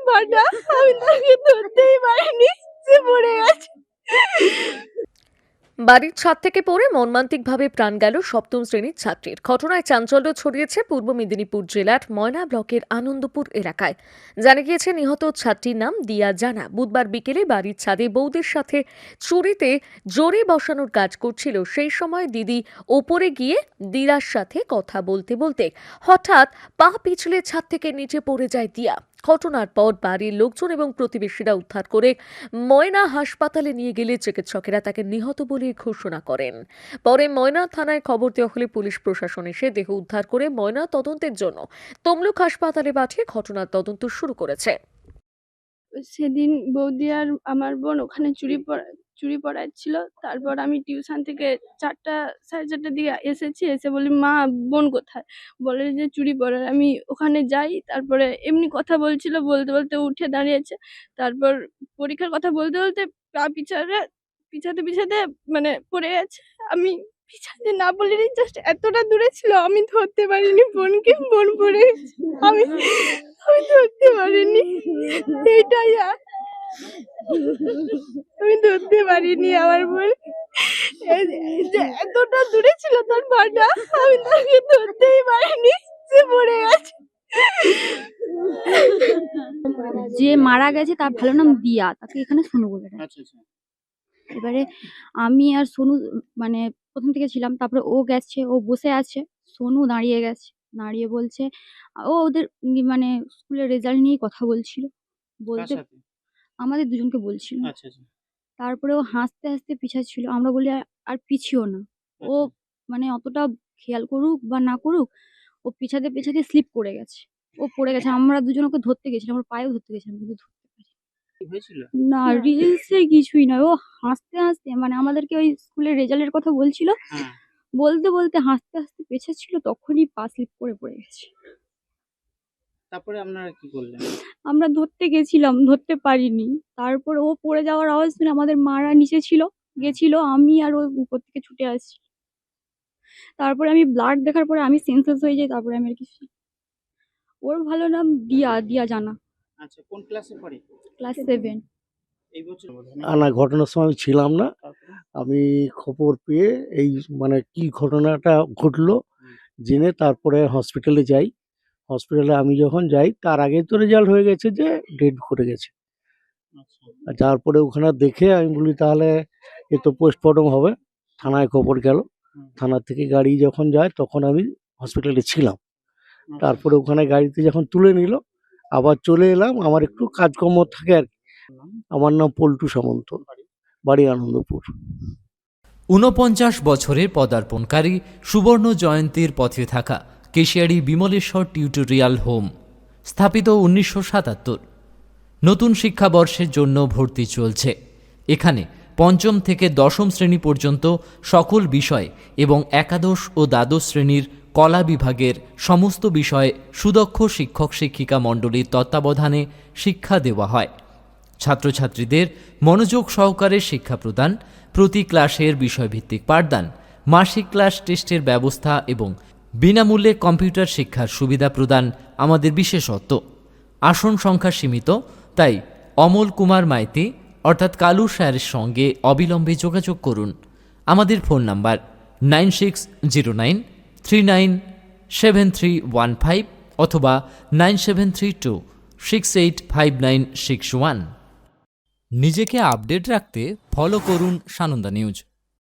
ফাটা, আমি তাকে ধরতেই পারিনি, সে পড়ে গেছে। বাড়ির ছাদ থেকে পড়ে মর্মান্তিকভাবে প্রাণ গেল সপ্তম শ্রেণীর ছাত্রীর। ঘটনায় চাঞ্চল্য ছড়িয়েছে পূর্ব মেদিনীপুর জেলার ময়না ব্লকের আনন্দপুর এলাকায়। জানা গিয়েছে নিহত ছাত্রীর নাম দিয়া জানা। বুধবার বিকেলে বাড়ির ছাদে বৌদির সাথে চুরিতে জোরে বসানোর কাজ করছিল। সেই সময় দিদি ওপরে গিয়ে দিদার সাথে কথা বলতে বলতে হঠাৎ পা পিছলে ছাদ থেকে নিচে পড়ে যায় দিয়া। ঘটনার পর বাড়ির লোকজন এবং প্রতিবেশীরা উদ্ধার করে ময়না হাসপাতালে নিয়ে গেলে চিকিৎসকেরা তাকে নিহত বলে ঘোষণা করেন। পরে ময়না থানায় খবর দেওয়া হলে পুলিশ প্রশাসন এসে দেহ উদ্ধার করে ময়না তদন্তের জন্য তমলুক হাসপাতালে পাঠিয়ে ঘটনার তদন্ত শুরু করেছে। সেদিন বৌদি আর আমার বোন ওখানে চুরি পড়াচ্ছিল। তারপর আমি টিউশন থেকে 4টা, 4:30টার দিকে এসেছি। এসে বলি, মা বোন কোথায়? বলে যে চুরি পড়ার। আমি ওখানে যাই, তারপরে এমনি কথা বলছিল, বলতে বলতে উঠে দাঁড়িয়েছে। তারপর পরীক্ষার কথা বলতে বলতে পা পিছাতে মানে পড়ে গেছে। আমি পিছাতে না বলিনি, জাস্ট এতটা দূরে ছিল, আমি ধরতে পারিনি বোনকে। বোন পড়ে গেছে, আমি আমি ধরতে পারিনি, এইটাই আমি ধরতে পারিনি আমার বোন। এই যে এতটা দূরে ছিল তার পাটা, আমি তাকে ধরতেই পারিনি, সে পড়ে গেছে। যে মারা গেছে তার ভালো নাম দিয়া, তাকে এখানে সোনু বলে ডাকে। আচ্ছা আচ্ছা। এবারে আমি আর সোনু মানে প্রথম থেকে ছিলাম, তারপরে ও গেছে, ও বসে আছে, সোনু দাঁড়িয়ে গেছে, দাঁড়িয়ে বলছে ও ওদের মানে স্কুলের রেজাল্ট নিয়ে কথা বলছিল, কার বলতে সাথে? আমাদের দুজনকে বলছিল। আচ্ছা আচ্ছা। তারপরে ও হাসতে হাসতে পিছাচ্ছিল, আমরা বলি আর পিছিও না। ও আচ্ছা। মানে অতটা খেয়াল করুক বা না করুক, ও পিছাতে পিছাতে স্লিপ করে গেছে, ও পড়ে গেছে। আমরা দুজন ওকে ধরতে গেছিলাম, আমরা পায়েও ধরতে গেছিলাম, কিন্তু ধরতে পারি কি হয়েছিল? না। রিলসে কিছুই নয়, ও হাসতে হাসতে মানে আমাদেরকে ওই স্কুলের রেজাল্টের কথা বলছিল, হ্যাঁ। বলতে বলতে হাসতে হাসতে পেছাচ্ছিল, তখনই পা স্লিপ করে পড়ে গেছে। তারপরে আপনারা কি করলেন? আমরা ধরতে গেছিলাম, ধরতে পারিনি। তারপর ও পড়ে যাওয়ার আওয়াজ শুনে আমাদের মারা নিচে ছিল, গেছিল, আমি আর ও উপর থেকে ছুটে আসছি। তারপরে আমি ব্লাড দেখার পরে আমি সেন্সলেস হয়ে যাই। তারপরে আমি আর কিছু, ওর ভালো নাম দিয়া জানা, আচ্ছা, কোন ক্লাসে পড়ে? ক্লাস 7। এই বছর বোধহয় না, না, ঘটনার সময় আমি ছিলাম না। তারপরে? আমি খবর পেয়ে এই মানে কি ঘটনাটা ঘটলো জেনে তারপরে হসপিটালে যাই। হসপিটালে আমি যখন যাই তার আগেই তো রেজাল্ট হয়ে গেছে যে ডেড করে গেছে। আচ্ছা। আর তারপরে ওখানে দেখে আমি বলি তাহলে এ তো পোস্টমর্টম হবে। থানায় খবর গেল। থানা থেকে গাড়ি যখন যায় তখন আমি হসপিটালে ছিলাম। আচ্ছা। তারপরে ওখানে গাড়িতে যখন তুলে নিল আবার চলে এলাম, আমার একটু কাজকর্ম থাকে আর কি। আমার নাম পল্টু সামন্ত, বাড়ি আনন্দপুর। ৪৯ বছরের পদার্পণকারী সুবর্ণ জয়ন্তীর পথে থাকা কেশিয়াড়ি বিমলেশ্বর টিউটোরিয়াল হোম, স্থাপিত ১৯৭৭। নতুন শিক্ষাবর্ষের জন্য ভর্তি চলছে। এখানে পঞ্চম থেকে দশম শ্রেণী পর্যন্ত সকল বিষয় এবং একাদশ ও দ্বাদশ শ্রেণীর কলা বিভাগের সমস্ত বিষয়ে সুদক্ষ শিক্ষক শিক্ষিকা মণ্ডলীর তত্ত্বাবধানে শিক্ষা দেওয়া হয়। ছাত্রছাত্রীদের মনোযোগ সহকারে শিক্ষা প্রদান, প্রতি ক্লাসের বিষয়ভিত্তিক পাঠদান, মাসিক ক্লাস টেস্টের ব্যবস্থা এবং বিনামূল্যে কম্পিউটার শিক্ষার সুবিধা প্রদান আমাদের বিশেষত্ব। আসন সংখ্যা সীমিত, তাই অমল কুমার মাইতি অর্থাৎ কালু স্যারের সঙ্গে অবিলম্বে যোগাযোগ করুন। আমাদের ফোন নাম্বার 9609397315 অথবা 9732685961। নিজেকে আপডেট রাখতে ফলো করুন সানন্দা নিউজ।